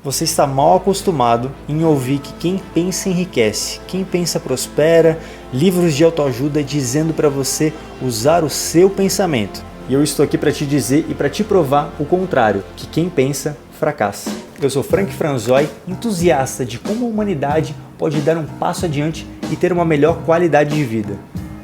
Você está mal acostumado em ouvir que quem pensa enriquece, quem pensa prospera, livros de autoajuda dizendo para você usar o seu pensamento. E eu estou aqui para te dizer e para te provar o contrário, que quem pensa fracassa. Eu sou Frank Franzói, entusiasta de como a humanidade pode dar um passo adiante e ter uma melhor qualidade de vida.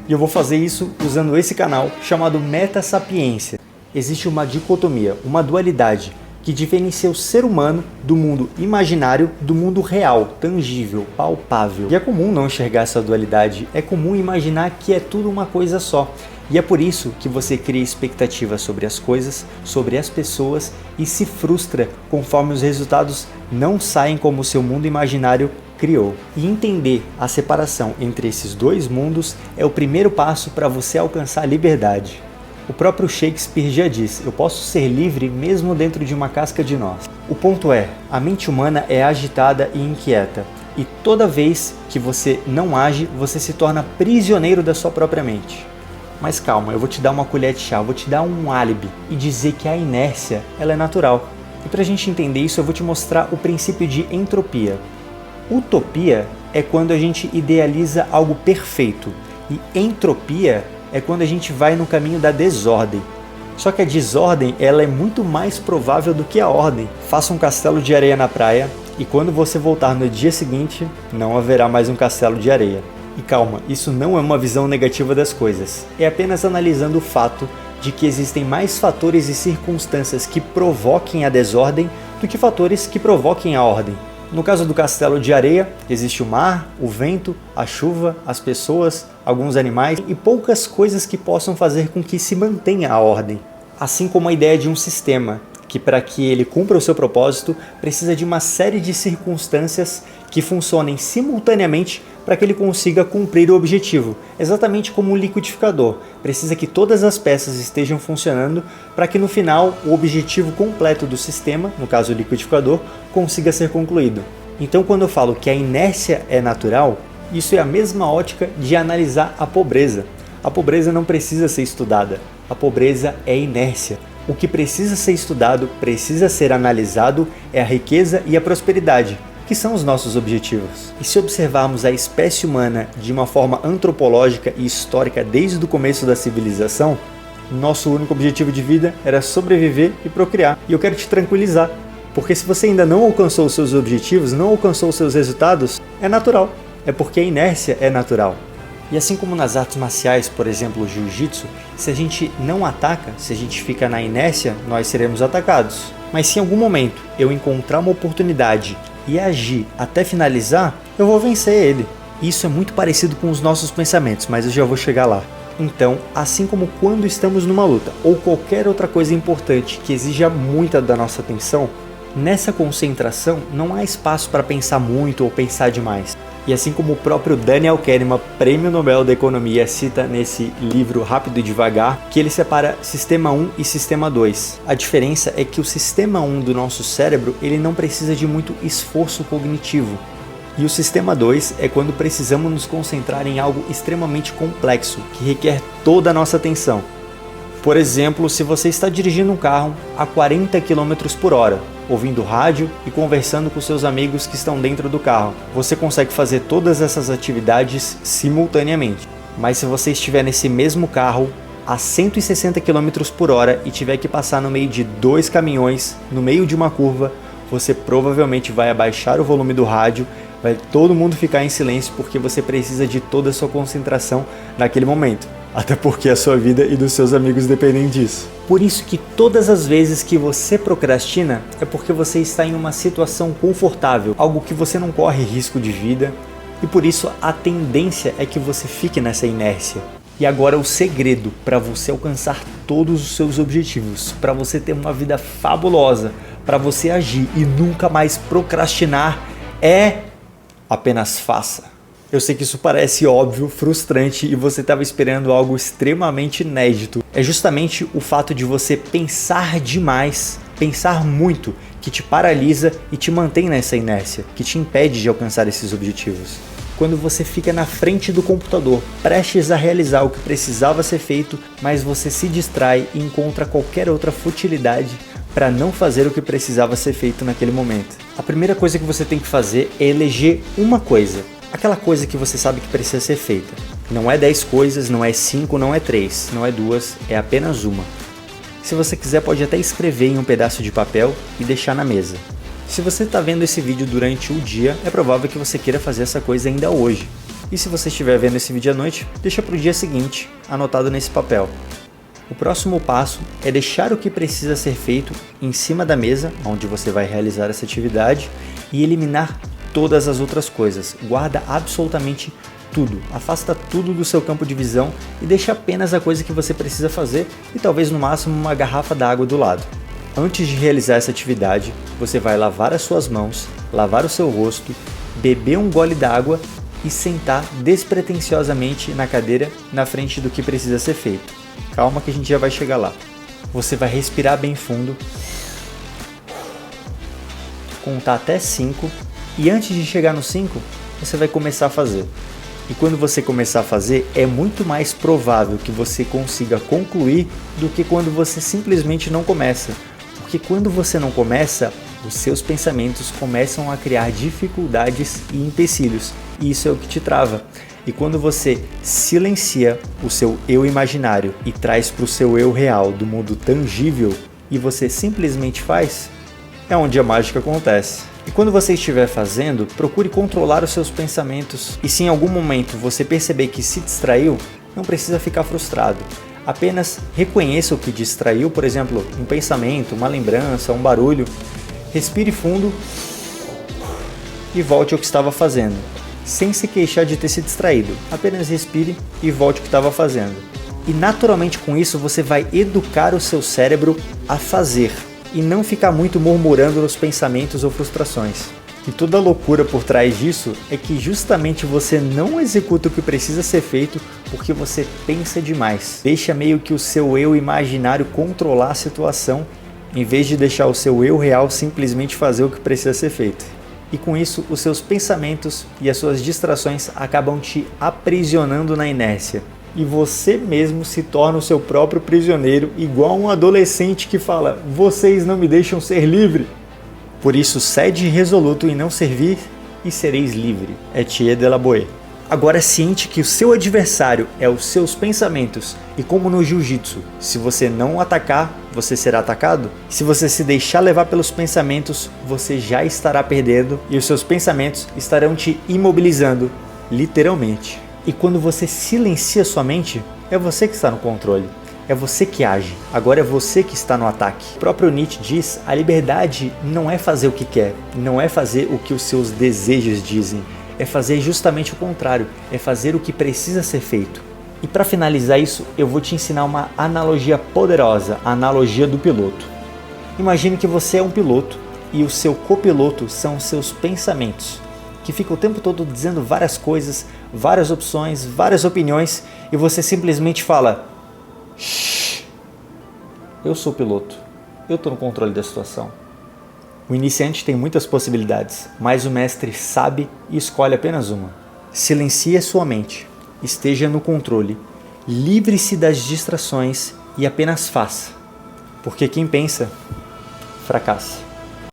E eu vou fazer isso usando esse canal chamado Meta Sapiência. Existe uma dicotomia, uma dualidade, que diferencia o ser humano do mundo imaginário do mundo real, tangível, palpável. E é comum não enxergar essa dualidade, é comum imaginar que é tudo uma coisa só. E é por isso que você cria expectativas sobre as coisas, sobre as pessoas e se frustra conforme os resultados não saem como o seu mundo imaginário criou. E entender a separação entre esses dois mundos é o primeiro passo para você alcançar a liberdade. O próprio Shakespeare já disse: eu posso ser livre mesmo dentro de uma casca de noz. O ponto é, a mente humana é agitada e inquieta. E toda vez que você não age, você se torna prisioneiro da sua própria mente. Mas calma, eu vou te dar uma colher de chá, eu vou te dar um álibi e dizer que a inércia ela é natural. E para a gente entender isso, eu vou te mostrar o princípio de entropia. Utopia é quando a gente idealiza algo perfeito e entropia é quando a gente vai no caminho da desordem. Só que a desordem ela é muito mais provável do que a ordem. Faça um castelo de areia na praia e quando você voltar no dia seguinte, não haverá mais um castelo de areia. E calma, isso não é uma visão negativa das coisas, é apenas analisando o fato de que existem mais fatores e circunstâncias que provoquem a desordem do que fatores que provoquem a ordem. No caso do castelo de areia, existe o mar, o vento, a chuva, as pessoas, alguns animais e poucas coisas que possam fazer com que se mantenha a ordem. Assim como a ideia de um sistema, que para que ele cumpra o seu propósito, precisa de uma série de circunstâncias que funcionem simultaneamente para que ele consiga cumprir o objetivo, exatamente como um liquidificador. Precisa que todas as peças estejam funcionando para que no final o objetivo completo do sistema, no caso o liquidificador, consiga ser concluído. Então quando eu falo que a inércia é natural, isso é a mesma ótica de analisar a pobreza. A pobreza não precisa ser estudada, a pobreza é inércia. O que precisa ser estudado, precisa ser analisado é a riqueza e a prosperidade, que são os nossos objetivos. E se observarmos a espécie humana de uma forma antropológica e histórica desde o começo da civilização, nosso único objetivo de vida era sobreviver e procriar. E eu quero te tranquilizar, porque se você ainda não alcançou os seus objetivos, não alcançou os seus resultados, é natural, é porque a inércia é natural. E assim como nas artes marciais, por exemplo, o jiu-jitsu, se a gente não ataca, se a gente fica na inércia, nós seremos atacados. Mas se em algum momento eu encontrar uma oportunidade e agir até finalizar, eu vou vencer ele. Isso é muito parecido com os nossos pensamentos, mas eu já vou chegar lá. Então, assim como quando estamos numa luta ou qualquer outra coisa importante que exija muita da nossa atenção, nessa concentração não há espaço para pensar muito ou pensar demais. E assim como o próprio Daniel Kahneman, Prêmio Nobel da Economia, cita nesse livro Rápido e Devagar, que ele separa Sistema 1 e Sistema 2. A diferença é que o Sistema 1 do nosso cérebro ele não precisa de muito esforço cognitivo. E o Sistema 2 é quando precisamos nos concentrar em algo extremamente complexo, que requer toda a nossa atenção. Por exemplo, se você está dirigindo um carro a 40 km por hora, ouvindo rádio e conversando com seus amigos que estão dentro do carro, você consegue fazer todas essas atividades simultaneamente. Mas se você estiver nesse mesmo carro a 160 km por hora e tiver que passar no meio de dois caminhões, no meio de uma curva, você provavelmente vai abaixar o volume do rádio, vai todo mundo ficar em silêncio porque você precisa de toda a sua concentração naquele momento. Até porque a sua vida e dos seus amigos dependem disso. Por isso que todas as vezes que você procrastina é porque você está em uma situação confortável, algo que você não corre risco de vida, e por isso a tendência é que você fique nessa inércia. E agora o segredo para você alcançar todos os seus objetivos, para você ter uma vida fabulosa, para você agir e nunca mais procrastinar é apenas faça. Eu sei que isso parece óbvio, frustrante e você estava esperando algo extremamente inédito. É justamente o fato de você pensar demais, pensar muito, que te paralisa e te mantém nessa inércia, que te impede de alcançar esses objetivos. Quando você fica na frente do computador, prestes a realizar o que precisava ser feito, mas você se distrai e encontra qualquer outra futilidade para não fazer o que precisava ser feito naquele momento. A primeira coisa que você tem que fazer é eleger uma coisa. Aquela coisa que você sabe que precisa ser feita. Não é 10 coisas, não é 5, não é 3, não é 2, é apenas uma. Se você quiser, pode até escrever em um pedaço de papel e deixar na mesa. Se você está vendo esse vídeo durante o dia, é provável que você queira fazer essa coisa ainda hoje. E se você estiver vendo esse vídeo à noite, deixa para o dia seguinte, anotado nesse papel. O próximo passo é deixar o que precisa ser feito em cima da mesa, onde você vai realizar essa atividade, e eliminar todas as outras coisas. Guarda absolutamente tudo, afasta tudo do seu campo de visão e deixa apenas a coisa que você precisa fazer e talvez no máximo uma garrafa d'água do lado. Antes de realizar essa atividade, você vai lavar as suas mãos, lavar o seu rosto, beber um gole d'água e sentar despretensiosamente na cadeira na frente do que precisa ser feito. Calma que a gente já vai chegar lá. Você vai respirar bem fundo, contar até 5 e antes de chegar no 5, você vai começar a fazer. E quando você começar a fazer, é muito mais provável que você consiga concluir do que quando você simplesmente não começa. Porque quando você não começa, os seus pensamentos começam a criar dificuldades e empecilhos. E isso é o que te trava. E quando você silencia o seu eu imaginário e traz para o seu eu real do mundo tangível e você simplesmente faz, é onde a mágica acontece. E quando você estiver fazendo, procure controlar os seus pensamentos. E se em algum momento você perceber que se distraiu, não precisa ficar frustrado. Apenas reconheça o que distraiu, por exemplo, um pensamento, uma lembrança, um barulho. Respire fundo e volte ao que estava fazendo, sem se queixar de ter se distraído. Apenas respire e volte ao que estava fazendo. E naturalmente com isso você vai educar o seu cérebro a fazer e não ficar muito murmurando nos pensamentos ou frustrações. E toda a loucura por trás disso é que justamente você não executa o que precisa ser feito porque você pensa demais. Deixa meio que o seu eu imaginário controlar a situação, em vez de deixar o seu eu real simplesmente fazer o que precisa ser feito. E com isso, os seus pensamentos e as suas distrações acabam te aprisionando na inércia. E você mesmo se torna o seu próprio prisioneiro, igual um adolescente que fala: "Vocês não me deixam ser livre". Por isso, sede resoluto em não servir e sereis livre. Etienne de la Boe. Agora, ciente que o seu adversário é os seus pensamentos, e como no jiu-jitsu, se você não atacar, você será atacado. Se você se deixar levar pelos pensamentos, você já estará perdendo e os seus pensamentos estarão te imobilizando, literalmente. E quando você silencia sua mente, é você que está no controle. É você que age, agora é você que está no ataque. O próprio Nietzsche diz: a liberdade não é fazer o que quer, não é fazer o que os seus desejos dizem, é fazer justamente o contrário, é fazer o que precisa ser feito. E para finalizar isso, eu vou te ensinar uma analogia poderosa, a analogia do piloto. Imagine que você é um piloto e o seu copiloto são os seus pensamentos, que ficam o tempo todo dizendo várias coisas, várias opções, várias opiniões, e você simplesmente fala: "Shhh, eu sou o piloto, eu estou no controle da situação". O iniciante tem muitas possibilidades, mas o mestre sabe e escolhe apenas uma. Silencie sua mente, esteja no controle, livre-se das distrações e apenas faça, porque quem pensa, fracassa.